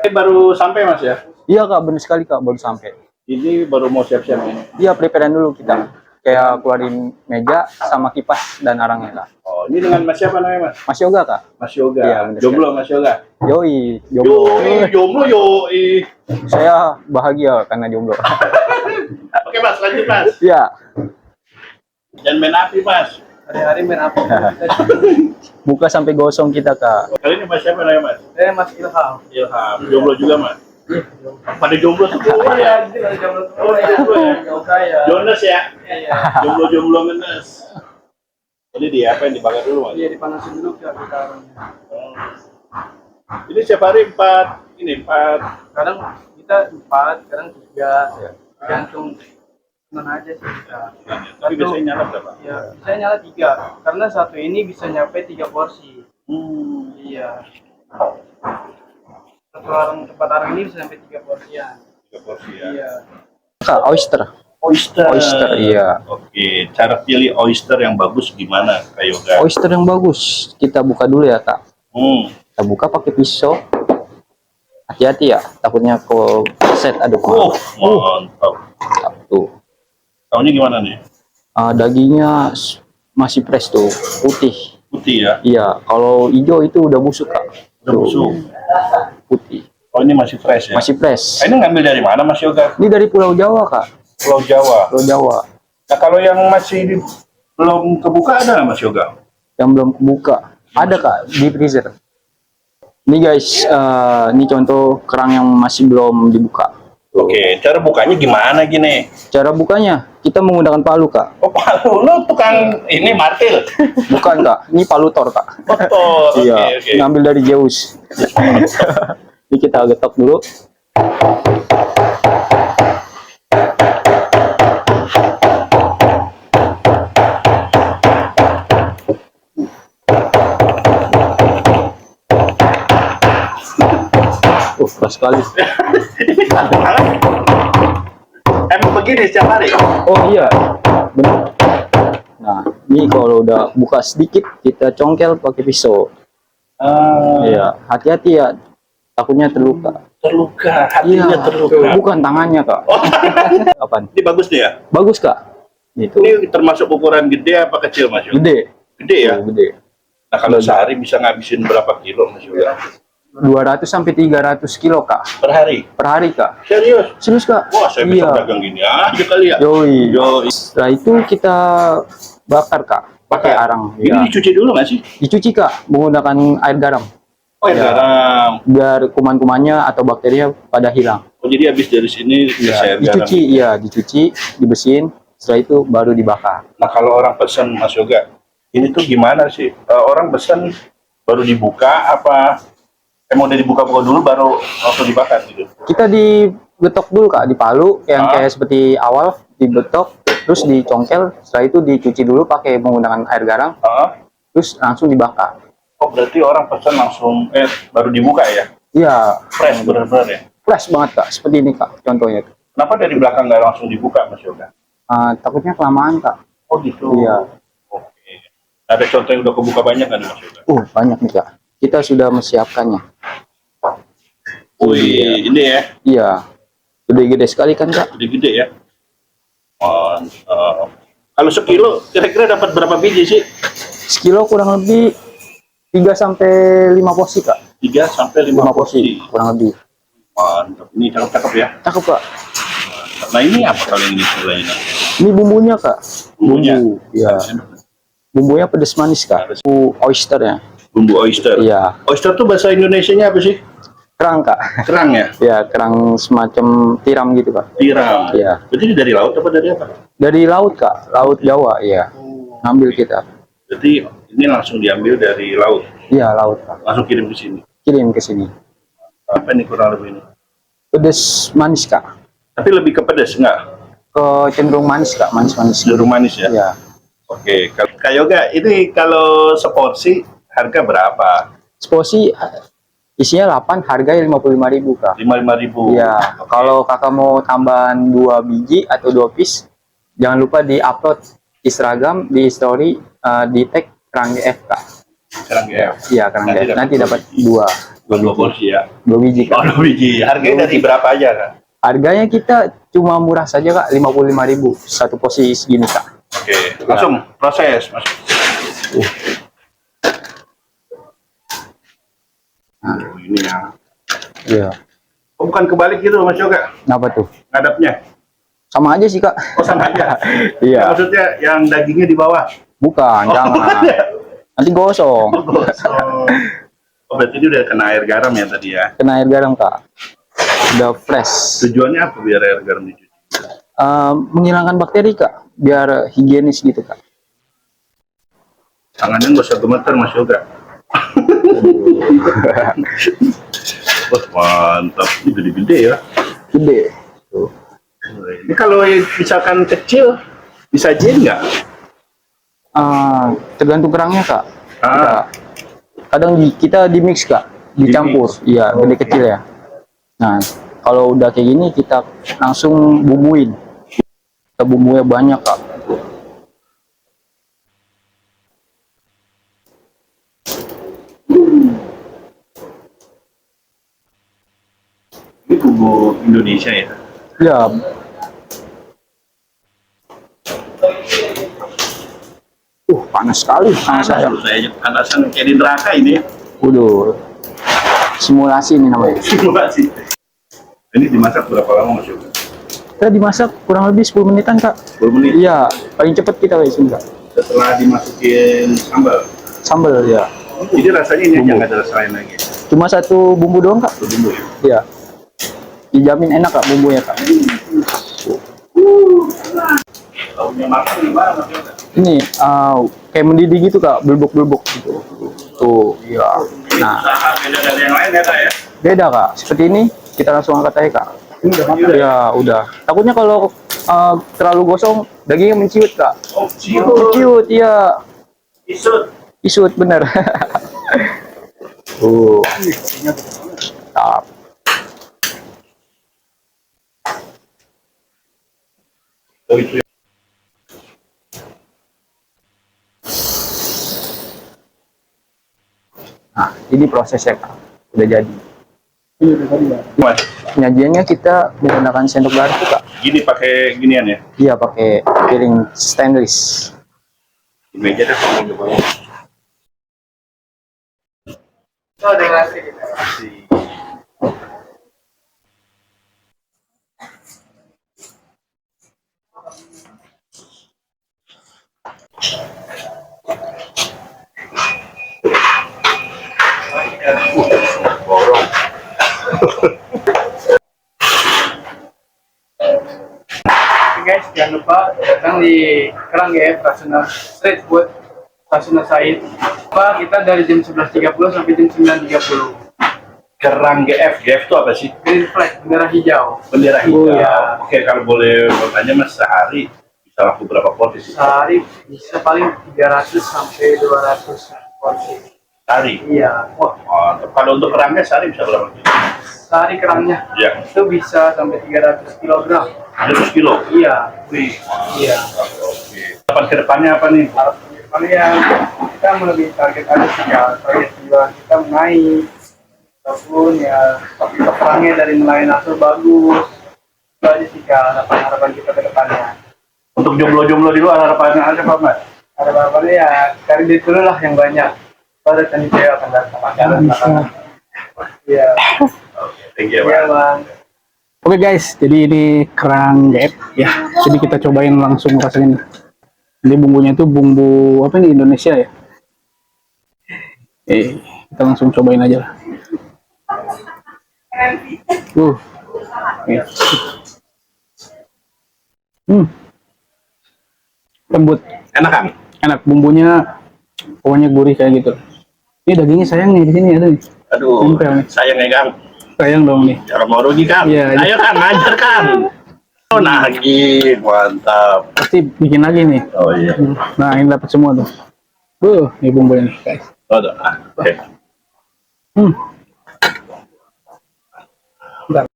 Baru sampai Mas ya? Iya Kak, benar sekali Kak, baru sampai. Ini baru mau siap-siap ini. Iya, preparean dulu kita. Kayak keluarin meja sama kipas dan arangnya Kak. Oh, ini dengan Mas siapa namanya Mas? Mas Yoga Kak? Mas Yoga. Iya, bener Jomblo Mas Yoga. Yoi, jomblo. Jomblo yoi. Saya bahagia karena jomblo. Oke Mas, lanjut Mas. Iya. Jangan main api Mas. Hari-hari main api. Buka sampai gosong kita Kak. Kali ini Mas siapa namanya Mas? Mas Ilham. Ilham. Jomblo juga Mas. Pada jomblo semua ya. Oh, jomblo ya. Jonas ya. Jomblo ngenes. Ini dia apa yang dibakar dulu Mas? Iya, dipanasin dulu ya kita. Ini setiap hari 4 ini 4. Kadang kita 4, kadang 3. Tergantung mana aja sih kita. Tapi biasanya nyala berapa? Ya, bisa nyala 3. Karena satu ini bisa nyampe 3 porsi. Iya. Satu tempat arang ini bisa sampai 3 porsian. 3 porsi ya. Iya. Kak, oyster. Oyster, iya. Oke, cara pilih oyster yang bagus gimana Kak Yoga? Oyster yang bagus. Kita buka dulu ya Kak. Kita buka pakai pisau. Hati-hati ya, takutnya ke set aduknya. Mantap. Tuh. Tahunya gimana nih? Dagingnya masih fresh tuh, putih. Putih ya? Iya, kalau hijau itu udah busuk Kak. Udah busuk. Putih. Oh ini masih fresh ya? Masih fresh. Ini ngambil dari mana Mas Yoga? Ini dari Pulau Jawa Kak. Pulau Jawa. Pulau Jawa. Nah kalau yang masih belum kebuka ada nggak Mas Yoga? Yang belum kebuka. Ada Kak di freezer. Ini guys, ini contoh kerang yang masih belum dibuka. Oke, cara bukanya gimana gini? Cara bukanya, kita menggunakan palu Kak. Oh palu, lu tukang ini martil? Bukan Kak, ini palu Thor Kak. Motor, Iya, oke. ngambil dari Zeus. Ini kita getok dulu. Keras sekali. Emang begini setiap hari? Oh iya, benar. Nah, ini kalau udah buka sedikit, kita congkel pakai pisau. Iya, hati-hati ya, takutnya terluka. Terluka, hatinya Iya, terluka. bukan tangannya Kak. Apaan? Ini bagus nih ya? Bagus Kak. Itu Ini termasuk ukuran gede apa kecil Mas Yoga? gede. Gede ya? Tuh, gede. Nah kalau sehari bisa ngabisin berapa kilo Mas Yoga? 200 sampai 300 kilo Kak. Per hari? Per hari Kak. Serius? Serius Kak? Wah saya bisa dagang gini aja kali ya? Yoi. Yoi. Setelah itu kita bakar Kak. Pakai arang. Ini Ya. dicuci dulu nggak sih? Dicuci Kak menggunakan air garam. Oh ya. Garam. Biar kuman-kumannya atau bakterinya pada hilang. Oh jadi habis dari sini Ya, air garam. dicuci, iya dicuci, dibersihin. Setelah itu baru dibakar. Nah kalau orang pesan Mas Yoga, ini tuh gimana sih? Orang pesan baru dibuka apa? Emang udah dibuka-buka dulu baru langsung dibakar gitu? Kita digetok dulu Kak, di palu yang kayak seperti awal, digetok, terus dicongkel. Setelah itu dicuci dulu pakai menggunakan air garam, terus langsung dibakar. Oh berarti orang pesan langsung baru dibuka ya? Iya. Fresh bener-bener ya? Fresh banget Kak, seperti ini Kak contohnya. Kenapa dari belakang nggak langsung dibuka Mas Yoga? Takutnya kelamaan Kak. Oh gitu? Iya. Oke. Ada contoh yang udah kebuka banyak kan Mas Yoga? Banyak nih Kak. Kita sudah menyiapkannya. Wih, ini ya? Iya. Gede-gede sekali kan Kak? Gede-gede ya? Mantap. Kalau sekilo kira-kira dapat berapa biji sih? Sekilo kurang lebih 3 sampai 5 porsi Kak. 3 sampai 5 porsi. Kurang lebih. Mantap. Ini cakep ya? Cakep Kak. Nah ini apa kalau yang ini? Ini bumbunya Kak. Bumbunya? Bumbu. Iya. Bumbunya pedas manis Kak. Bumbu oyster ya. Bumbu oyster. Iya. Oyster tuh bahasa Indonesianya apa sih? Kerang Kak. Kerang ya? Ya, kerang semacam tiram gitu Kak. Tiram. Iya. Berarti ini dari laut apa dari apa? Dari laut Kak, laut Jawa, iya. Ngambil kita. Berarti ini langsung diambil dari laut. Iya, laut Kak. Langsung kirim ke sini. Kirim ke sini. Apa nih kurang lebih ini? Pedas manis Kak. Tapi lebih ke pedas enggak? Ke cenderung manis Kak, manis-manis. Cenderung manis ya? Iya. Oke, Kak Yoga, ini kalau seporsi harga berapa? Seporsi isinya 8, harganya 55.000 Kak. 55.000. Iya. Kalau Kakak mau tambahan 2 biji atau 2 piece, jangan lupa di-upload Instagram, di story, di tag Kerang GF Kak. Kerang GF. Iya, Kerang GF. Nanti dapat 2. Dua porsi ya. 2 biji Oh, Kak. 2 biji. Harganya dari berapa aja Kak? Harganya kita cuma murah saja Kak, 55.000 satu porsi segini Kak. Oke, langsung proses Mas. Oh, ini ya. Iya. Oh, bukan kebalik gitu Mas Yoga, Kenapa tuh? ngadapnya. Sama aja sih Kak. Oh, sama aja. Iya. Maksudnya yang dagingnya di bawah. Bukan, Oh, jangan. bukan ya? Nanti gosong. Oh, gosong. Oh, berarti ini udah kena air garam ya tadi ya. Kena air garam Kak. Udah fresh. Tujuannya apa biar air garam dicuci? Menghilangkan bakteri Kak, biar higienis gitu Kak. Tangannya nggak usah gemeter Mas Yoga. Wah, mantap. Ini gede-gede ya. Gede. Tuh. Ini kalau misalkan kecil, disajiin nggak? Tergantung kerangnya Kak. Ah. Kadang kita di mix Kak, dicampur. Iya, gede kecil ya. Nah, kalau udah kayak gini kita langsung bumbuin. Kita bumbunya banyak Kak. Ini bumbu Indonesia ya. Ya, panas sekali panas saya. Saya panasan kayak di neraka ini. Waduh, simulasi ini namanya. Simulasi. Ini dimasak berapa lama Mas Yoga? Kita dimasak kurang lebih 10 menitan Kak. 10 menit. Iya, paling cepat kita kayak sini Kak. Setelah dimasukin sambal. Sambal ya. Jadi rasanya ini aja nggak ada rasa lain lagi. Cuma satu bumbu doang Kak. Bumbu ya. Iya. Dijamin enak Kak bumbunya Kak. Tahunya makan gimana Mas Yoga? Ini kayak mendidih gitu Kak, belbuk-belbuk gitu. Tuh, iya. Nah, Usaha beda dari yang lain ya Kak ya? beda Kak. Seperti ini kita langsung angkat aja Kak. Ya, udah. Takutnya kalau terlalu gosong dagingnya menciut Kak. Oh, ciut. Menciut, iya. Isut. Isut bener. Mantap. Oh, itu ya. Nah, ini prosesnya Kak. Udah jadi. Mas, Penyajiannya kita menggunakan sendok garpu Kak. gini pakai ginian ya? Iya, pakai piring stainless. Di meja deh kalau coba. Itu ada yang ngasih kita. Borong. Oke guys, jangan lupa datang di Kerang GF Rasuna Street Food Rasuna Said. Pak, kita dari jam 11.30 sampai jam 9.30. Kerang GF. GF itu apa sih? Green flag, bendera hijau. Bendera hijau. Iya. Oke, kalau boleh bertanya Mas, sehari bisa laku berapa porsi sih? Sehari bisa paling 300 sampai 200 porsi. Sehari? Iya. Wah, Oh, kalau untuk kerangnya sehari bisa berapa? sehari kerangnya Ya, itu bisa sampai 300 kg. 100 kilo. Iya. Wih, Iya. oke. Kapan kedepannya apa nih? Kalau yang kita lebih target aja sih ya, target penjualan kita naik. Ataupun ya perangnya dari nelayan asal bagus. Itu aja sih Kak, harapan kita ke depannya. Untuk jomblo-jomblo di luar harapannya ada apa Mas? Harapannya ya cari duit dulu lah yang banyak. Baru tadi cewek akan datang pacaran. Iya. Oke, thank you Iya Mas. Bang. Oke guys, jadi ini kerang GF ya. Jadi kita cobain langsung rasain. Ini bumbunya itu bumbu apa nih Indonesia ya? Kita langsung cobain aja lah. Oke. Lembut, Enak kan? enak bumbunya, pokoknya gurih kayak gitu. Ini dagingnya sayang nih di sini ada nih. Aduh, Nempel nih. sayang ya Kang. Sayang dong nih. Jangan mau rugi Kang. Iya. Ayo Kang, ngajar Kang. Oh, nagih, mantap. Pasti bikin lagi nih. Oh iya. Nah ini dapat semua tuh. Ini bumbunya nih guys. Oh, oke. Hmm. Bentar.